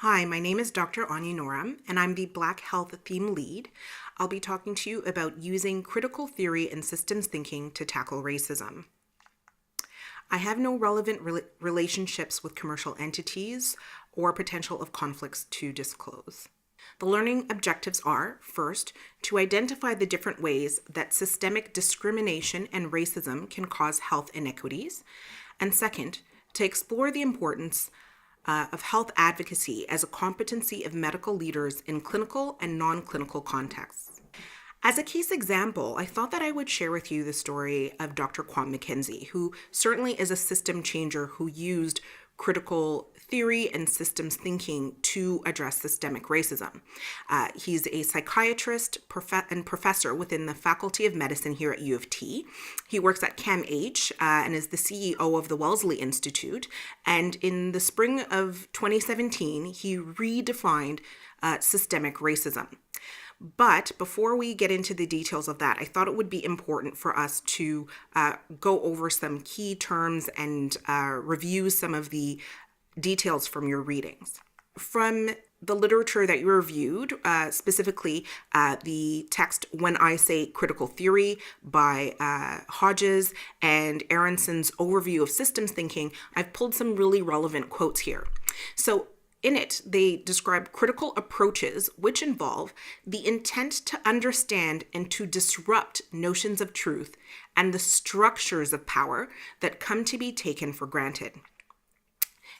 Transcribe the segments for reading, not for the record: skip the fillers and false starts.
Hi, my name is Dr. Onye Nnorom, and I'm the Black Health Theme Lead. I'll be talking to you about using critical theory and systems thinking to tackle racism. I have no relevant relationships with commercial entities or potential of conflicts to disclose. The learning objectives are, first, to identify the different ways that systemic discrimination and racism can cause health inequities, and second, to explore the importance of health advocacy as a competency of medical leaders in clinical and non-clinical contexts. As a case example, I thought that I would share with you the story of Dr. Kwame McKenzie, who certainly is a system changer who used critical theory and systems thinking to address systemic racism. He's a psychiatrist and professor within the Faculty of Medicine here at U of T. He works at CAMH and is the CEO of the Wellesley Institute. And in the spring of 2017, he redefined systemic racism. But before we get into the details of that, I thought it would be important for us to go over some key terms and review some of the details from your readings. From the literature that you reviewed, specifically the text When I Say Critical Theory by Hodges and Aronson's overview of systems thinking, I've pulled some really relevant quotes here. So in it, they describe critical approaches which involve the intent to understand and to disrupt notions of truth and the structures of power that come to be taken for granted.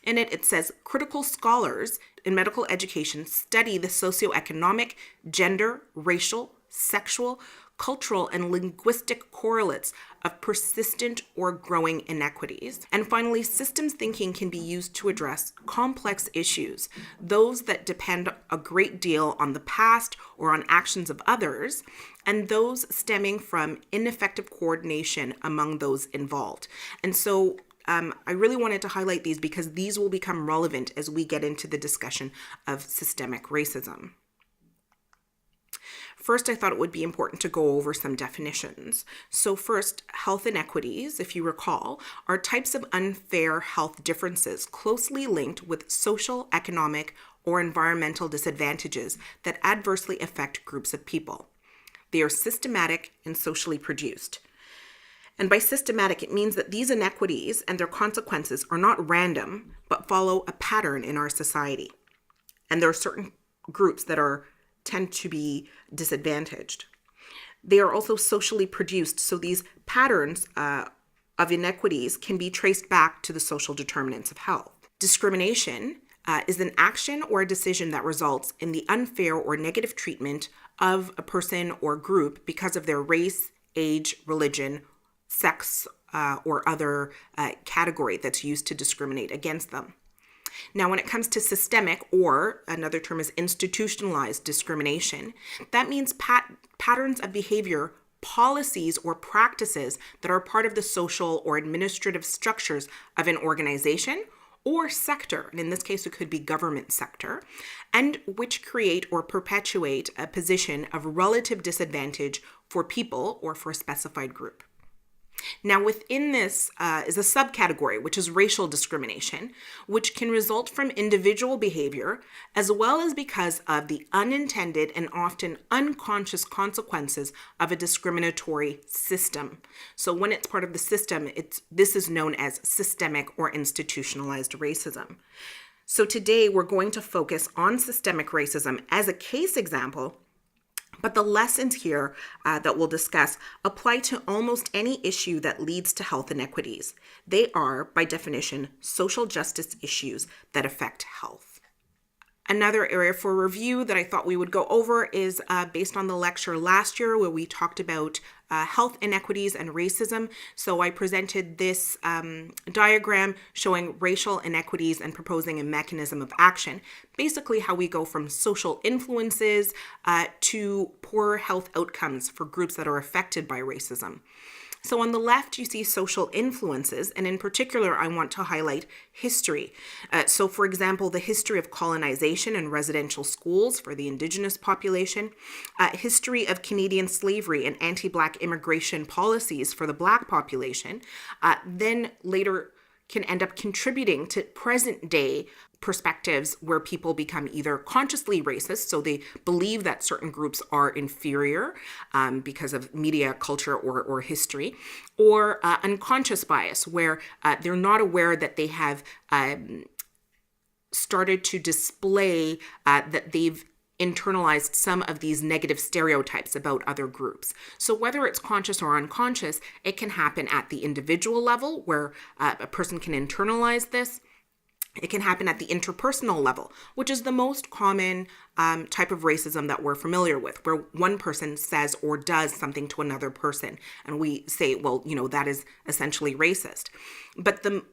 In it, it says, critical scholars in medical education study the socioeconomic, gender, racial, sexual, cultural, and linguistic correlates of persistent or growing inequities. And finally, systems thinking can be used to address complex issues, those that depend a great deal on the past or on actions of others, and those stemming from ineffective coordination among those involved. And so I really wanted to highlight these because these will become relevant as we get into the discussion of systemic racism. First, I thought it would be important to go over some definitions. So first, health inequities, if you recall, are types of unfair health differences closely linked with social, economic, or environmental disadvantages that adversely affect groups of people. They are systematic and socially produced. And by systematic, it means that these inequities and their consequences are not random, but follow a pattern in our society. And there are certain groups that tend to be disadvantaged. They are also socially produced, so these patterns of inequities can be traced back to the social determinants of health. Discrimination is an action or a decision that results in the unfair or negative treatment of a person or group because of their race, age, religion, sex, or other category that's used to discriminate against them. Now, when it comes to systemic, or another term is institutionalized discrimination, that means patterns of behavior, policies, or practices that are part of the social or administrative structures of an organization or sector, and in this case, it could be government sector, and which create or perpetuate a position of relative disadvantage for people or for a specified group. Now, within this is a subcategory, which is racial discrimination, which can result from individual behavior, as well as because of the unintended and often unconscious consequences of a discriminatory system. So when it's part of the system, this is known as systemic or institutionalized racism. So today we're going to focus on systemic racism as a case example. But the lessons here that we'll discuss apply to almost any issue that leads to health inequities. They are, by definition, social justice issues that affect health. Another area for review that I thought we would go over is based on the lecture last year where we talked about health inequities and racism. So I presented this diagram showing racial inequities and proposing a mechanism of action. Basically how we go from social influences to poor health outcomes for groups that are affected by racism. So on the left, you see social influences, and in particular, I want to highlight history. So for example, the history of colonization and residential schools for the Indigenous population, history of Canadian slavery and anti-Black immigration policies for the Black population, then later can end up contributing to present day perspectives where people become either consciously racist, so they believe that certain groups are inferior because of media, culture, or history, or unconscious bias, where they're not aware that they have started to display that they've internalized some of these negative stereotypes about other groups. So whether it's conscious or unconscious, it can happen at the individual level where a person can internalize this. It can happen at the interpersonal level, which is the most common type of racism that we're familiar with, where one person says or does something to another person, and we say, well, that is essentially racist. But the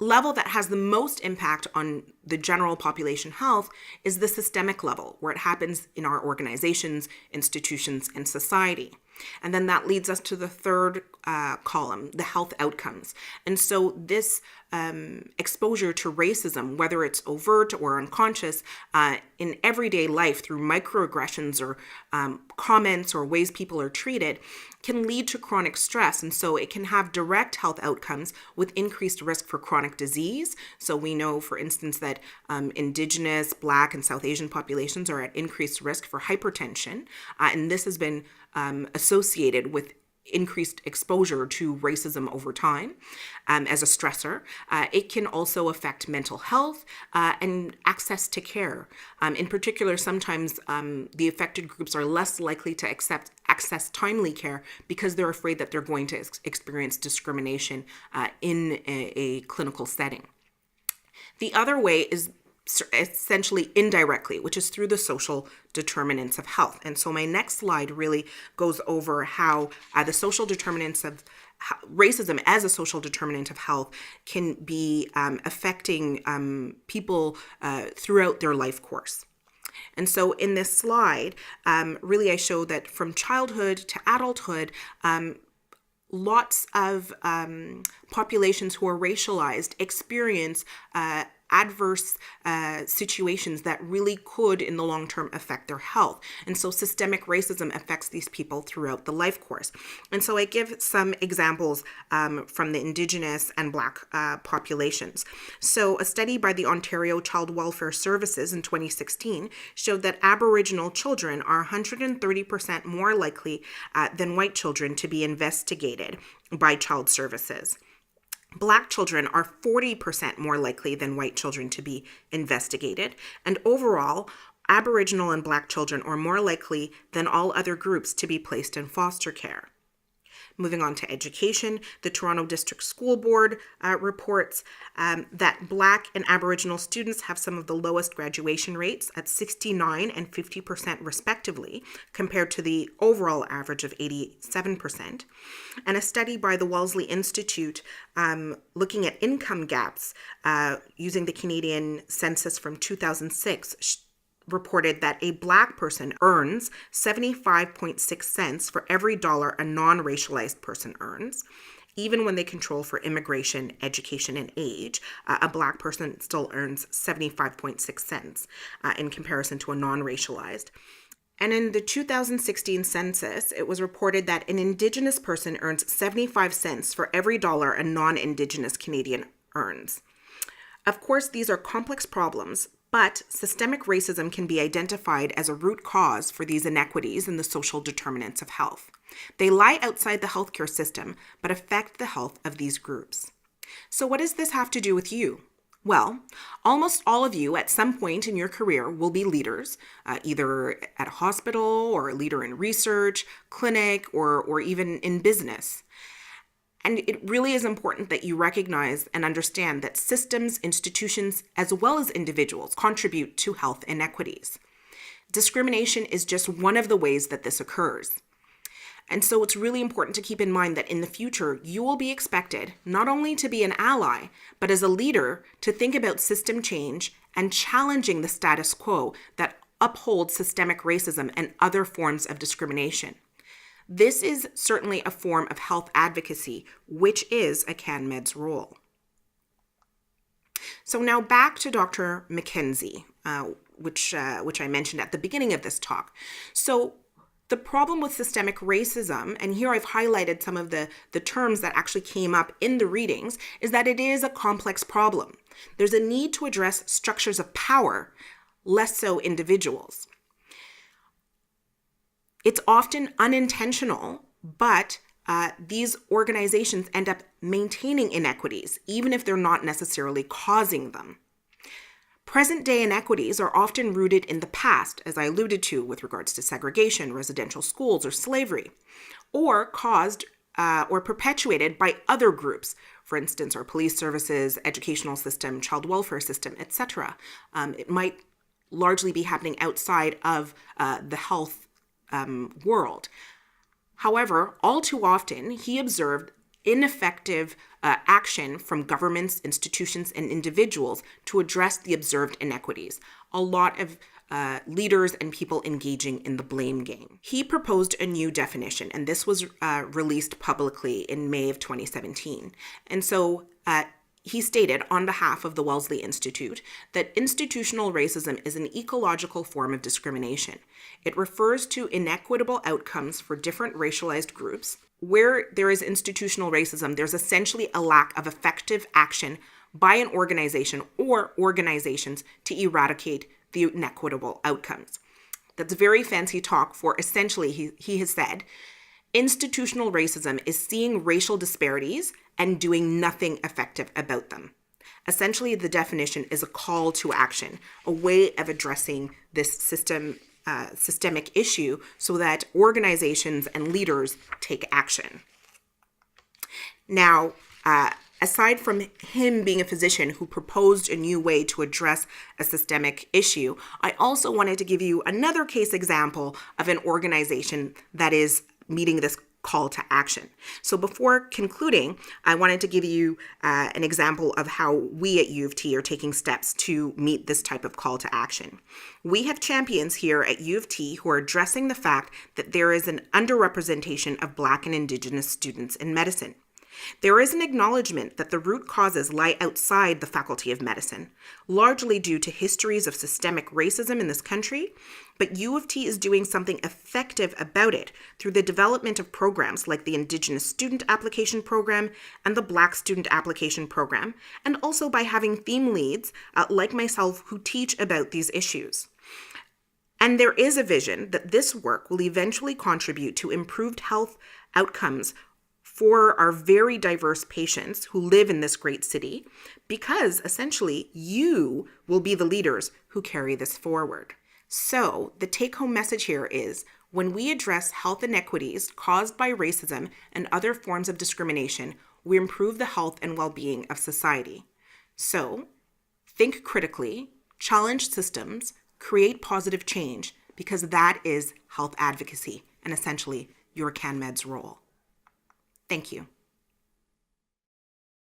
level that has the most impact on the general population health is the systemic level, where it happens in our organizations, institutions, and society. And then that leads us to the third column, the health outcomes. And so this exposure to racism, whether it's overt or unconscious, in everyday life through microaggressions or comments or ways people are treated, can lead to chronic stress. And so it can have direct health outcomes with increased risk for chronic disease. So we know, for instance, that Indigenous, Black, and South Asian populations are at increased risk for hypertension. And this has been associated with increased exposure to racism over time as a stressor. It can also affect mental health and access to care. In particular, sometimes the affected groups are less likely to access timely care because they're afraid that they're going to experience discrimination in a clinical setting. The other way is essentially indirectly, which is through the social determinants of health. And so my next slide really goes over how the social determinants of racism as a social determinant of health can be affecting people throughout their life course. And so in this slide, really I show that from childhood to adulthood, lots of populations who are racialized experience adverse situations that really could in the long term affect their health. And so systemic racism affects these people throughout the life course. And so I give some examples from the Indigenous and Black populations. So a study by the Ontario Child Welfare Services in 2016 showed that Aboriginal children are 130% more likely than white children to be investigated by child services. Black children are 40% more likely than white children to be investigated. And overall, Aboriginal and Black children are more likely than all other groups to be placed in foster care. Moving on to education, the Toronto District School Board reports that Black and Aboriginal students have some of the lowest graduation rates at 69% and 50% respectively, compared to the overall average of 87%. And a study by the Wellesley Institute looking at income gaps using the Canadian census from 2006 reported that a Black person earns 75.6 cents for every dollar a non-racialized person earns. Even when they control for immigration, education, and age, a Black person still earns 75.6 cents in comparison to a non-racialized. And in the 2016 census, it was reported that an Indigenous person earns 75 cents for every dollar a non-Indigenous Canadian earns. Of course, these are complex problems, but systemic racism can be identified as a root cause for these inequities in the social determinants of health. They lie outside the healthcare system, but affect the health of these groups. So what does this have to do with you? Well, almost all of you at some point in your career will be leaders, either at a hospital or a leader in research, clinic, or even in business. And it really is important that you recognize and understand that systems, institutions, as well as individuals contribute to health inequities. Discrimination is just one of the ways that this occurs. And so it's really important to keep in mind that in the future, you will be expected not only to be an ally, but as a leader to think about system change and challenging the status quo that upholds systemic racism and other forms of discrimination. This is certainly a form of health advocacy, which is a CanMed's role. So now back to Dr. McKenzie, which I mentioned at the beginning of this talk. So The problem with systemic racism, and here I've highlighted some of the terms that actually came up in the readings, is that it is a complex problem. There's a need to address structures of power, less so individuals. It's often unintentional, but these organizations end up maintaining inequities, even if they're not necessarily causing them. Present-day inequities are often rooted in the past, as I alluded to with regards to segregation, residential schools, or slavery, or caused or perpetuated by other groups, for instance, our police services, educational system, child welfare system, etc. It might largely be happening outside of the health world. However, all too often, he observed ineffective action from governments, institutions, and individuals to address the observed inequities. A lot of leaders and people engaging in the blame game. He proposed a new definition, and this was released publicly in May of 2017. And so he stated on behalf of the Wellesley Institute that institutional racism is an ecological form of discrimination. It refers to inequitable outcomes for different racialized groups. Where there is institutional racism, there's essentially a lack of effective action by an organization or organizations to eradicate the inequitable outcomes. That's very fancy talk for essentially, he has said, institutional racism is seeing racial disparities and doing nothing effective about them. Essentially, the definition is a call to action, a way of addressing this systemic issue so that organizations and leaders take action. Now, aside from him being a physician who proposed a new way to address a systemic issue, I also wanted to give you another case example of an organization that is meeting this call to action. So before concluding, I wanted to give you an example of how we at U of T are taking steps to meet this type of call to action. We have champions here at U of T who are addressing the fact that there is an underrepresentation of Black and Indigenous students in medicine. There is an acknowledgement that the root causes lie outside the Faculty of Medicine, largely due to histories of systemic racism in this country, but U of T is doing something effective about it through the development of programs like the Indigenous Student Application Program and the Black Student Application Program, and also by having theme leads like myself who teach about these issues. And there is a vision that this work will eventually contribute to improved health outcomes for our very diverse patients who live in this great city, because essentially you will be the leaders who carry this forward. So the take-home message here is, when we address health inequities caused by racism and other forms of discrimination, we improve the health and well-being of society. So think critically, challenge systems, create positive change, because that is health advocacy and essentially your CanMed's role. Thank you.